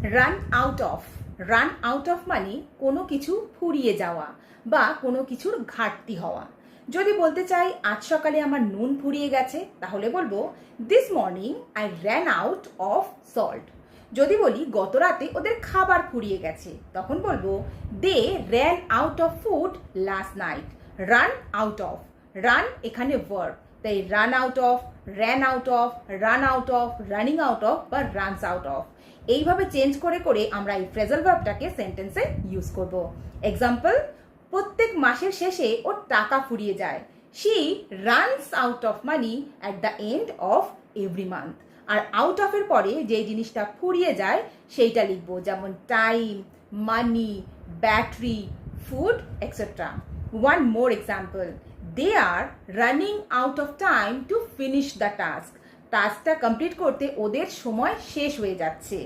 Run out of. Run out of মানে কোনো কিছু ফুরিয়ে যাওয়া বা কোনো কিছুর ঘাটতি হওয়া। যদি বলতে চাই আজ সকালে আমার নুন ফুরিয়ে গেছে, তাহলে বলবো this morning I ran out of salt. যদি বলি গত রাতে ওদের খাবার ফুরিয়ে গেছে, তখন বলবো they ran out of food last night. Run out of, run এখানে ভার্ব, তাই run out of, ran out of, run out of, running out of বা রানস আউট অফ। এইভাবে চেঞ্জ করে করে আমরা এই ফ্রেজাল ভার্বটাকে সেন্টেন্সে ইউজ করব। এক্সাম্পল, প্রত্যেক মাসের শেষে ওর টাকা ফুরিয়ে যায়। She runs out of money at the end of every month. আর আউট অফের পরে যে জিনিসটা ফুরিয়ে যায় সেইটা লিখবো, যেমন time, money, battery, food etcetera. One more example, they are running out of time to finish the task. টাস্কটা কমপ্লিট করতে ওদের সময় শেষ হয়ে যাচ্ছে।